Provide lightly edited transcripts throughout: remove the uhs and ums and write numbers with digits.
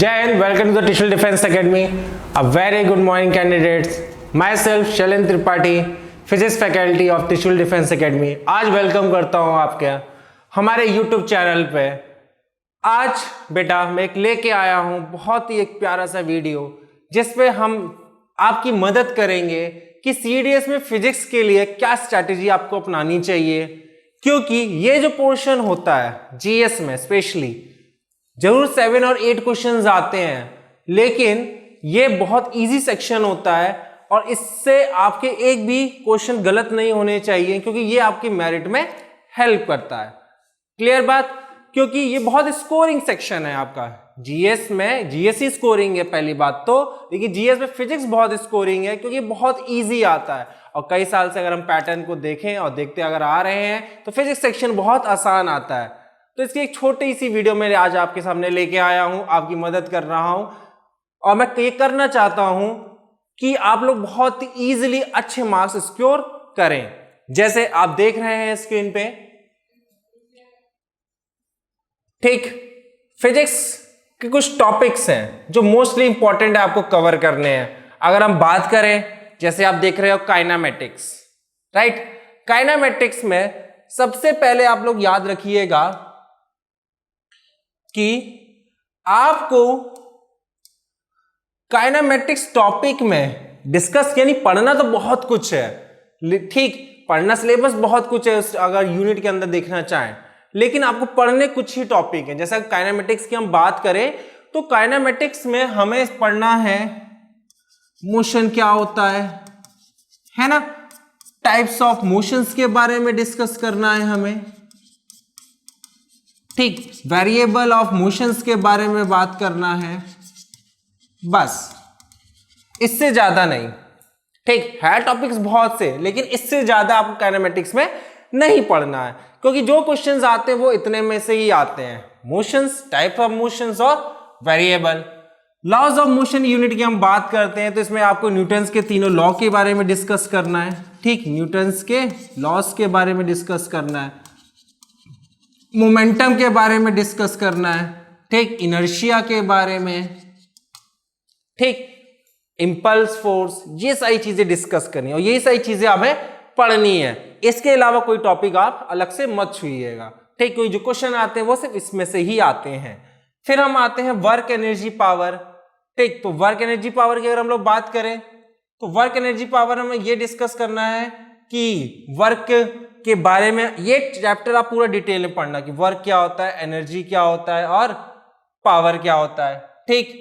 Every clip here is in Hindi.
Jai Hind, welcome to the Tissue Defense Academy. A very good morning candidates. Myself Shailendra Tripathi, Physics Faculty of Tissue Defense Academy. आज वेलकम करता हूँ आपके हमारे YouTube चैनल पे। आज बेटा मैं एक लेके आया हूँ बहुत ही एक प्यारा सा वीडियो जिसपे हम आपकी मदद करेंगे कि CDS में फिजिक्स के लिए क्या स्ट्रैटेजी आपको अपनानी चाहिए, क्योंकि ये जो पोर्शन होता है GS में स्पेशली जरूर 7 और 8 क्वेश्चंस आते हैं, लेकिन ये बहुत इजी सेक्शन होता है और इससे आपके एक भी क्वेश्चन गलत नहीं होने चाहिए, क्योंकि ये आपकी मेरिट में हेल्प करता है। क्लियर बात? क्योंकि ये बहुत स्कोरिंग सेक्शन है आपका जीएस में। जीएस ही स्कोरिंग है पहली बात तो, लेकिन जीएस में फिजिक्स बहुत स्कोरिंग है क्योंकि बहुत इजी आता है और कई साल से अगर हम पैटर्न को देखें और देखते अगर आ रहे हैं तो फिजिक्स सेक्शन बहुत आसान आता है। तो इसकी एक छोटी सी वीडियो मैं आज आपके सामने लेके आया हूं, आपकी मदद कर रहा हूं और मैं ये करना चाहता हूं कि आप लोग बहुत इजीली अच्छे मार्क्स स्कोर करें। जैसे आप देख रहे हैं स्क्रीन पे, ठीक, फिजिक्स के कुछ टॉपिक्स हैं जो मोस्टली इंपॉर्टेंट है, आपको कवर करने हैं। अगर हम बात करें, जैसे आप देख रहे हो काइनेमेटिक्स, राइट। काइनेमेटिक्स में सबसे पहले आप लोग याद रखिएगा कि आपको काइनेमेटिक्स टॉपिक में डिस्कस यानी पढ़ना तो बहुत कुछ है, ठीक, पढ़ना सिलेबस बहुत कुछ है अगर यूनिट के अंदर देखना चाहें, लेकिन आपको पढ़ने कुछ ही टॉपिक है। जैसा काइनेमेटिक्स की हम बात करें तो काइनेमेटिक्स में हमें पढ़ना है मोशन क्या होता है ना, टाइप्स ऑफ मोशंस के बारे में डिस्कस करना है हमें, ठीक, वेरिएबल ऑफ मोशंस के बारे में बात करना है, बस, इससे ज्यादा नहीं। ठीक है, टॉपिक्स बहुत से, लेकिन इससे ज्यादा आपको काइनेमेटिक्स में नहीं पढ़ना है, क्योंकि जो क्वेश्चंस आते हैं वो इतने में से ही आते हैं, मोशंस, टाइप ऑफ मोशंस और variable. Laws of motion unit की हम बात करते हैं तो इसमें आपको न्यूटन्स के तीनों लॉ के बारे में डिस्कस करना है, ठीक, न्यूटन्स के लॉज के बारे में डिस्कस करना है, मोमेंटम के बारे में डिस्कस करना है, ठीक, इनर्शिया के बारे में, ठीक, इंपल्स फोर्स, ये सारी चीजें डिस्कस करनी है और ये सारी चीजें हमें पढ़नी है। इसके अलावा कोई टॉपिक आप अलग से मत छुइएगा, ठीक, कोई जो क्वेश्चन आते हैं वो सिर्फ इसमें से ही आते हैं। फिर हम आते हैं वर्क एनर्जी पावर, ठीक, तो वर्क एनर्जी पावर की अगर हम लोग बात करें तो वर्क एनर्जी पावर हमें ये डिस्कस करना है कि वर्क के बारे में, ये चैप्टर आप पूरा डिटेल में पढ़ना कि वर्क क्या होता है, एनर्जी क्या होता है और पावर क्या होता है, ठीक।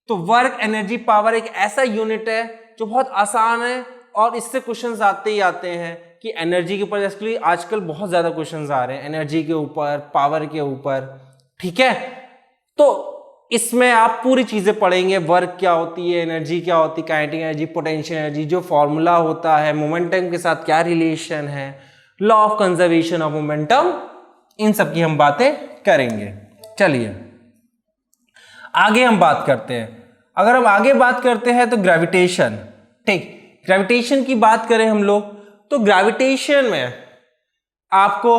तो वर्क एनर्जी पावर एक ऐसा यूनिट है जो बहुत आसान है और इससे क्वेश्चंस आते ही आते हैं कि एनर्जी के ऊपर एक्चुअली आजकल बहुत ज्यादा क्वेश्चंस आ रहे हैं, एनर्जी के ऊपर, पावर के ऊपर, ठीक है। तो इसमें आप पूरी चीजें पढ़ेंगे, वर्क क्या होती है, एनर्जी क्या होती है, काइनेटिक एनर्जी, पोटेंशियल एनर्जी, जो फॉर्मूला होता है, मोमेंटम के साथ क्या रिलेशन है, law of conservation of momentum, इन सब की हम बातें करेंगे। चलिए आगे हम बात करते हैं। अगर हम आगे बात करते हैं तो ग्रेविटेशन, ठीक, ग्रेविटेशन की बात करें हम लोग तो ग्रेविटेशन में आपको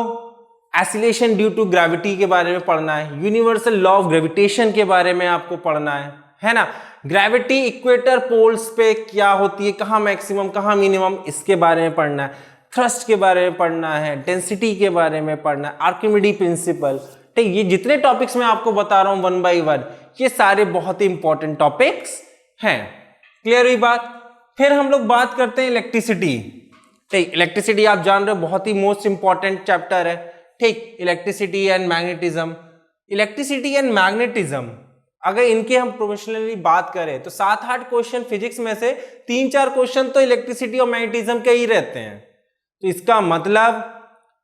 एसिलेशन ड्यू टू ग्रेविटी के बारे में पढ़ना है, यूनिवर्सल लॉ ऑफ ग्रेविटेशन के बारे में आपको पढ़ना है ना, ग्रेविटी इक्वेटर पोल्स पे क्या होती है, कहाँ मैक्सिमम कहाँ मिनिमम, इसके बारे में पढ़ना है, थ्रस्ट के बारे में पढ़ना है, डेंसिटी के बारे में पढ़ना है, आर्किमिडी प्रिंसिपल, ठीक, ये जितने टॉपिक्स मैं आपको बता रहा हूं 1 by 1 ये सारे बहुत ही इंपॉर्टेंट टॉपिक्स हैं। क्लियर हुई बात? फिर हम लोग बात करते हैं इलेक्ट्रिसिटी, ठीक, इलेक्ट्रिसिटी आप जान रहे हो बहुत ही मोस्ट इंपॉर्टेंट चैप्टर है, ठीक, electricity and magnetism. Electricity and magnetism अगर इनके हम प्रोफेशनली बात करें तो 7-8 क्वेश्चन फिजिक्स में से 3-4 क्वेश्चन तो इलेक्ट्रिसिटी और मैग्नेटिज्म के ही रहते हैं। तो इसका मतलब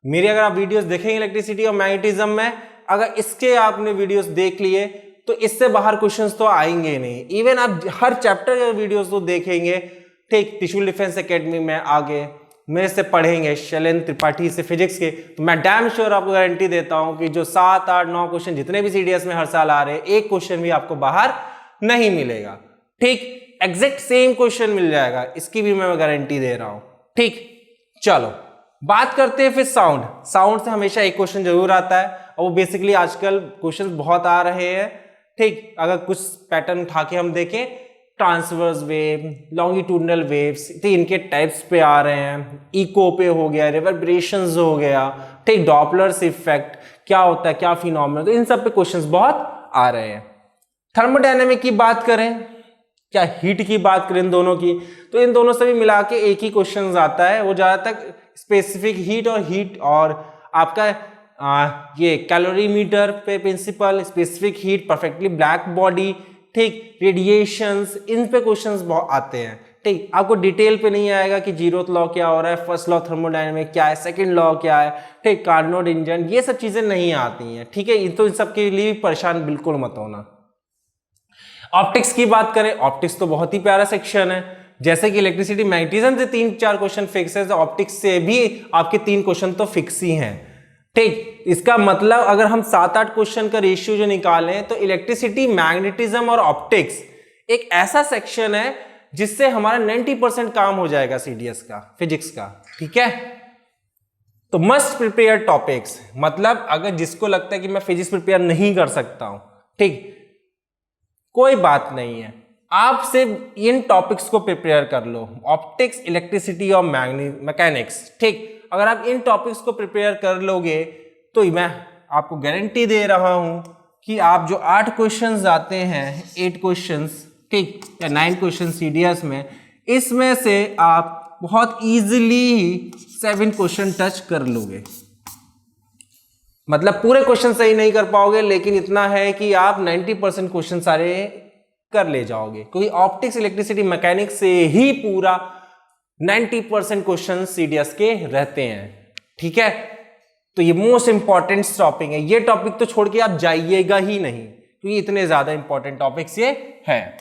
मेरे अगर आप वीडियोस देखेंगे इलेक्ट्रिसिटी और मैग्नेटिज्म में, अगर इसके आपने वीडियोस देख लिए तो इससे बाहर क्वेश्चंस तो आएंगे नहीं। इवन आप हर चैप्टर के वीडियोस तो देखेंगे, ठीक, टिश्यू डिफेंस एकेडमी में आगे मेरे से पढ़ेंगे शैलेंद्र त्रिपाठी से फिजिक्स के, तो मैं डैम श्योर आपको गारंटी देता हूं कि जो 7, 8, 9 क्वेश्चन जितने भी सीडीएस में हर साल आ रहे हैं, एक क्वेश्चन भी आपको बाहर नहीं मिलेगा, ठीक, एग्जैक्ट सेम क्वेश्चन मिल जाएगा, इसकी भी मैं गारंटी दे रहा हूं, ठीक। चलो बात करते हैं फिर साउंड। साउंड से हमेशा एक क्वेश्चन जरूर आता है और वो बेसिकली आजकल क्वेश्चन बहुत आ रहे हैं, ठीक, अगर कुछ पैटर्न उठा के हम देखें, ट्रांसवर्स वेव, लॉन्गिट्यूडनल वेव्स, तो इनके टाइप्स पे आ रहे हैं, इको पे हो गया, रिवर्बरेशंस हो गया, ठीक, डॉपलर्स इफेक्ट क्या होता है, क्या फिनोमेना, तो इन सब पे क्वेश्चंस बहुत आ रहे हैं। थर्मोडायनेमिक की बात करें, क्या हीट की बात करें इन दोनों की, तो इन दोनों से भी मिला के एक ही क्वेश्चन आता है, वो ज्यादातर स्पेसिफिक हीट और आपका ये कैलोरीमीटर पे principle, specific heat, perfectly black body, ठीक, रेडिएशंस, इन पे क्वेश्चंस बहुत आते हैं। ठीक, आपको डिटेल पे नहीं आएगा कि जीरोथ लॉ क्या हो रहा है, फर्स्ट लॉ थर्मोडायनेमिक क्या है, सेकंड लॉ क्या है, ठीक, कार्नोट इंजन, ये सब चीजें नहीं आती हैं। ठीक है, तो इन सब के लिए परेशान बिल्कुल मत होना। ऑप्टिक्स की बात करें, ऑप्टिक्स तो बहुत ही प्यारा सेक्शन है, जैसे कि इलेक्ट्रिसिटी मैग्नेटिज्म से 3-4 क्वेश्चन फिक्स है, तो ऑप्टिक्स से भी आपके 3 क्वेश्चन तो फिक्स ही हैं। ठीक, इसका मतलब अगर हम 7-8 क्वेश्चन का रेशियो जो निकालें, तो इलेक्ट्रिसिटी, मैग्नेटिज्म और ऑप्टिक्स एक ऐसा सेक्शन है जिससे हमारा 90% काम हो जाएगा सीडीएस का, फिजिक्स का। ठीक है, तो मस्ट प्रिपेयर टॉपिक्स, मतलब अगर जिसको लगता है कि मैं फिजिक्स प्रिपेयर नहीं कर सकता हूं, ठीक, कोई बात नहीं है, आप सिर्फ इन टॉपिक्स को प्रिपेयर कर लो, ऑप्टिक्स, इलेक्ट्रिसिटी और मैकेनिक्स। ठीक, अगर आप इन टॉपिक्स को प्रिपेयर कर लोगे तो मैं आपको गारंटी दे रहा हूं कि आप जो 8 क्वेश्चंस आते हैं, 8 क्वेश्चंस, ठीक, या 9 क्वेश्चन सीडीएस में, इसमें से आप बहुत इजीली 7 क्वेश्चन टच कर लोगे। मतलब पूरे क्वेश्चन सही नहीं कर पाओगे, लेकिन इतना है कि आप 90% क्वेश्चन सारे कर ले जाओगे, क्योंकि ऑप्टिक्स, इलेक्ट्रिसिटी, मैकेनिक्स से ही पूरा 90% क्वेश्चन सीडीएस के रहते हैं। ठीक है, तो ये मोस्ट इंपॉर्टेंट टॉपिक है, ये टॉपिक तो छोड़ के आप जाइएगा ही नहीं, क्योंकि इतने ज्यादा इंपॉर्टेंट टॉपिक्स ये है।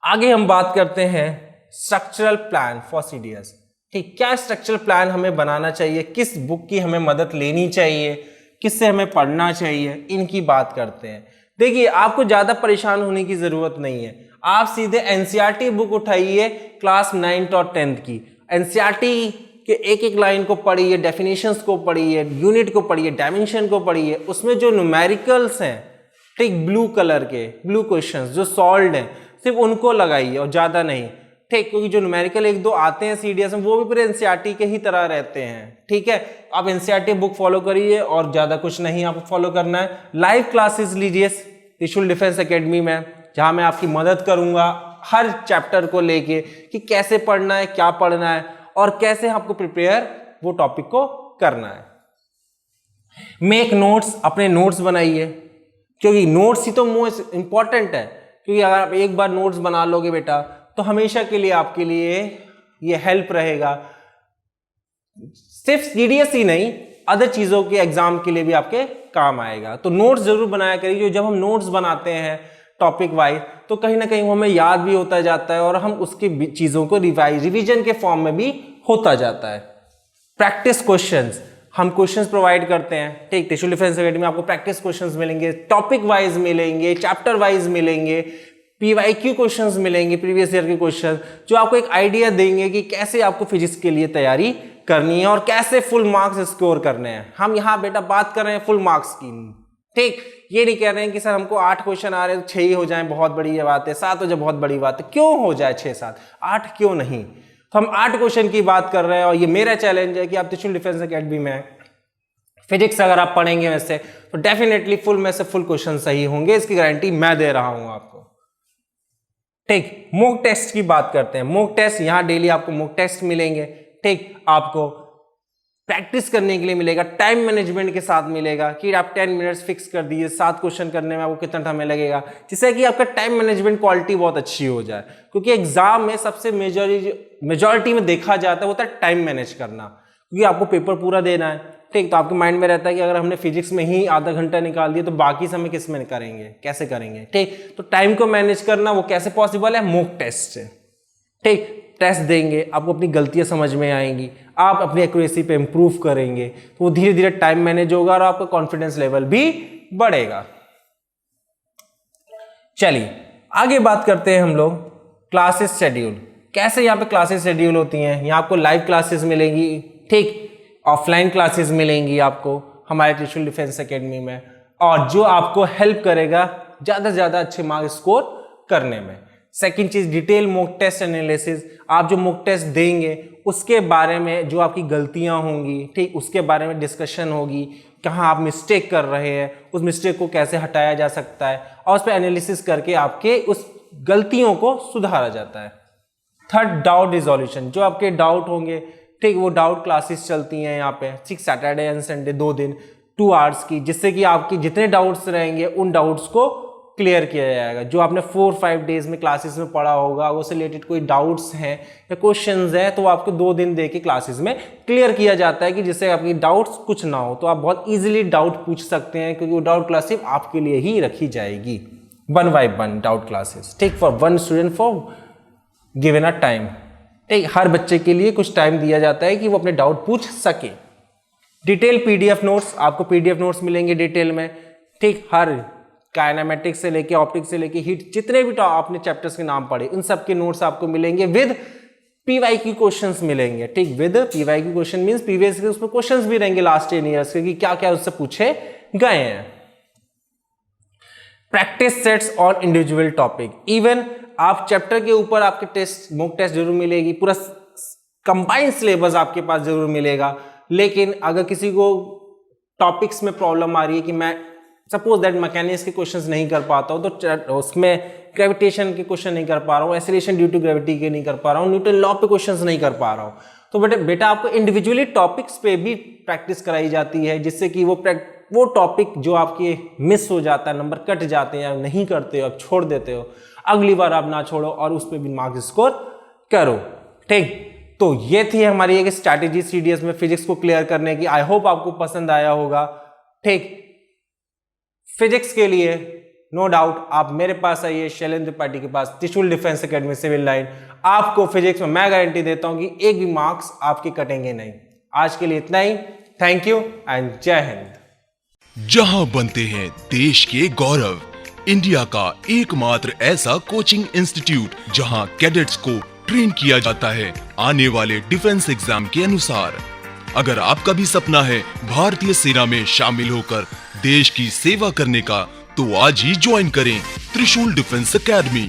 आगे हम बात करते हैं स्ट्रक्चरल प्लान फॉर सीडीएस। ठीक, क्या स्ट्रक्चरल प्लान हमें बनाना चाहिए, किस बुक की हमें मदद लेनी चाहिए, किससे हमें पढ़ना चाहिए, इनकी बात करते हैं। देखिए, आपको ज्यादा परेशान होने की जरूरत नहीं है, आप सीधे एनसीईआरटी बुक उठाइए, क्लास 9th और 10th की। एनसीईआरटी के एक एक लाइन को पढ़िए, डेफिनेशंस को पढ़िए, यूनिट को पढ़िए, डायमेंशन को पढ़िए, उसमें जो न्यूमेरिकल्स हैं, ठीक, ब्लू कलर के, ब्लू क्वेश्चंस जो सॉल्व्ड हैं, सिर्फ उनको लगाइए और ज्यादा नहीं। ठीक, क्योंकि जो न्यूमेरिकल 1-2 आते हैं सीडीएस में, वो भी पूरे एनसीईआरटी के ही तरह रहते हैं। ठीक है, आप एनसीईआरटी बुक फॉलो करिए और ज्यादा कुछ नहीं आपको फॉलो करना है। लाइव क्लासेस लीजिए त्रिशूल डिफेंस एकेडमी में, जहां मैं आपकी मदद करूंगा हर चैप्टर को लेके कि कैसे पढ़ना है, क्या पढ़ना है और कैसे आपको प्रिपेयर वो टॉपिक को करना है। मेक नोट्स, अपने नोट्स बनाइए, क्योंकि नोट्स ही तो मोस्ट इंपॉर्टेंट है, क्योंकि अगर आप एक बार नोट्स बना लोगे बेटा, तो हमेशा के लिए आपके लिए ये हेल्प रहेगा, सिर्फ सीडीएस ही नहीं, अदर चीजों के एग्जाम के लिए भी आपके काम आएगा। तो नोट्स जरूर बनाया करिए। जब हम नोट्स बनाते हैं टॉपिक वाइज, तो कहीं ना कहीं वो हमें याद भी होता जाता है और हम उसकी चीजों को रिवीजन के फॉर्म में भी होता जाता है। प्रैक्टिस क्वेश्चंस, हम क्वेश्चंस प्रोवाइड करते हैं। ठीक, त्रिशूल डिफेंस एकेडमी में आपको प्रैक्टिस क्वेश्चंस मिलेंगे, टॉपिक वाइज मिलेंगे, चैप्टर वाइज मिलेंगे, पीवाईक्यू क्वेश्चंस मिलेंगे, प्रीवियस ईयर के क्वेश्चन, जो आपको एक आइडिया देंगे कि कैसे आपको फिजिक्स के लिए तैयारी करनी है और कैसे फुल मार्क्स स्कोर करने हैं। हम यहाँ बेटा बात कर रहे हैं फुल मार्क्स की। ठीक, ये नहीं कह रहे हैं कि सर हमको 8 क्वेश्चन आ रहे हैं तो 6 ही हो जाए बहुत बड़ी बात है, 7 हो जाए बहुत बड़ी बात है। क्यों हो जाए 6-7, 8 क्यों नहीं? तो हम 8 क्वेश्चन की बात कर रहे हैं और ये मेरा चैलेंज है कि आप त्रिशूल डिफेंस एकेडमी में फिजिक्स अगर आप पढ़ेंगे वैसे, तो डेफिनेटली फुल में से फुल क्वेश्चन सही होंगे, इसकी गारंटी मैं दे रहा हूं आपको। ठीक, मॉक टेस्ट की बात करते हैं। मॉक टेस्ट, यहां डेली आपको मॉक टेस्ट मिलेंगे। ठीक, आपको प्रैक्टिस करने के लिए मिलेगा, टाइम मैनेजमेंट के साथ मिलेगा कि आप 10 मिनट्स फिक्स कर दीजिए, 7 क्वेश्चन करने में आपको कितना समय लगेगा, जिससे कि आपका टाइम मैनेजमेंट क्वालिटी बहुत अच्छी हो जाए। क्योंकि एग्जाम में सबसे मेजॉरिटी में देखा जाता है, होता है टाइम मैनेज करना, क्योंकि आपको पेपर पूरा देना है। ठीक, तो आपके माइंड में रहता है कि अगर हमने फिजिक्स में ही आधा घंटा निकाल दिया तो बाकी समय किस में करेंगे, कैसे करेंगे। ठीक, तो टाइम को मैनेज करना वो कैसे पॉसिबल है? मॉक टेस्ट से। ठीक, टेस्ट देंगे, आपको अपनी गलतियां समझ में आएंगी, आप अपनी एक्यूरेसी पे इंप्रूव करेंगे, तो वो धीरे धीरे टाइम मैनेज होगा और आपका कॉन्फिडेंस लेवल भी बढ़ेगा। चलिए आगे बात करते हैं हम लोग क्लासेस शेड्यूल। कैसे यहाँ पे क्लासेस शेड्यूल होती हैं? यहाँ आपको लाइव क्लासेस मिलेंगी, ठीक, ऑफलाइन क्लासेस मिलेंगी आपको हमारे त्रिशूल डिफेंस एकेडमी में। और जो आपको हेल्प करेगा ज्यादा से ज्यादा अच्छे मार्क्स स्कोर करने में। सेकंड चीज, डिटेल मॉक टेस्ट एनालिसिस। आप जो मॉक टेस्ट देंगे उसके बारे में जो आपकी गलतियां होंगी, ठीक, उसके बारे में डिस्कशन होगी, कहाँ आप मिस्टेक कर रहे हैं, उस मिस्टेक को कैसे हटाया जा सकता है, और उस पर एनालिसिस करके आपके उस गलतियों को सुधारा जाता है। Third, doubt resolution. जो आपके डाउट होंगे, ठीक, वो डाउट क्लासेस चलती हैं यहाँ पे, ठीक, सैटरडे एंड संडे 2 दिन 2 आवर्स की, जिससे कि आपकी जितने डाउट्स रहेंगे उन डाउट्स को क्लियर किया जाएगा। जो आपने 4-5 डेज में क्लासेस में पढ़ा होगा वो से रिलेटेड कोई डाउट्स हैं या क्वेश्चंस हैं तो आपको 2 दिन दे के क्लासेस में क्लियर किया जाता है कि जिससे आपकी डाउट्स कुछ ना हो, तो आप बहुत इजीली डाउट पूछ सकते हैं, क्योंकि वो डाउट क्लास सिर्फ आपके लिए ही रखी जाएगी। 1 by 1 डाउट क्लासेस, ठीक, for 1 student for given a time. ठीक, हर बच्चे के लिए कुछ टाइम दिया जाता है कि वो अपने डाउट पूछ सके। डिटेल पीडीएफ नोट्स, आपको पीडीएफ नोट्स मिलेंगे डिटेल में, ठीक, हर काइनेमेटिक्स से लेके ऑप्टिक्स से लेके हीट, जितने भी आपने चैप्टर्स के नाम पढ़े उन सब के नोट्स आपको मिलेंगे विद पीवाईक्यू क्वेश्चंस मिलेंगे। ठीक, with PYQ question means previous के उसमें क्वेश्चंस भी रहेंगे लास्ट 10 ईयर्स के कि क्या क्या उससे पूछे गए हैं। Practice sets on individual topic. Even आप चैप्टर के ऊपर आपके टेस्ट मॉक टेस्ट जरूर मिलेगी, पूरा कंबाइंड सिलेबस आपके पास जरूर मिलेगा, लेकिन अगर किसी को टॉपिक्स में प्रॉब्लम आ रही है कि मैं सपोज दैट मैकेनिक्स के क्वेश्चंस नहीं कर पाता हूँ, तो उसमें ग्रेविटेशन के क्वेश्चन नहीं कर पा रहा हूँ, एक्सीलरेशन ड्यू टू ग्रेविटी के नहीं कर पा रहा हूँ, न्यूटन लॉ पे क्वेश्चंस नहीं कर पा रहा हूँ, तो बेटा आपको इंडिविजुअली टॉपिक्स पे भी प्रैक्टिस कराई जाती है, जिससे कि वो टॉपिक जो आपके मिस हो जाता है, नंबर कट जाते हैं, नहीं करते हो, आप छोड़ देते हो, अगली बार आप ना छोड़ो और उस पर भी मार्क्स स्कोर करो। ठीक, तो ये थी हमारी एक स्ट्रैटेजी सीडीएस में फिजिक्स को क्लियर करने की। आई होप आपको पसंद आया होगा। ठीक, फिजिक्स के लिए नो डाउट आप मेरे पास आइए, शैलेंद्र त्रिपाठी के पास, त्रिशूल डिफेंस एकेडमी सिविल लाइन। आपको फिजिक्स में मैं गारंटी देता हूं कि एक भी मार्क्स आपके कटेंगे नहीं। आज के लिए इतना ही। थैंक यू एंड जय हिंद। जहां बनते हैं देश के गौरव, इंडिया का एकमात्र ऐसा कोचिंग इंस्टीट्यूट जहां कैडेट्स को ट्रेन किया जाता है आने वाले डिफेंस एग्जाम के अनुसार। अगर आपका भी सपना है भारतीय सेना में शामिल होकर देश की सेवा करने का, तो आज ही ज्वाइन करें त्रिशूल डिफेंस एकेडमी।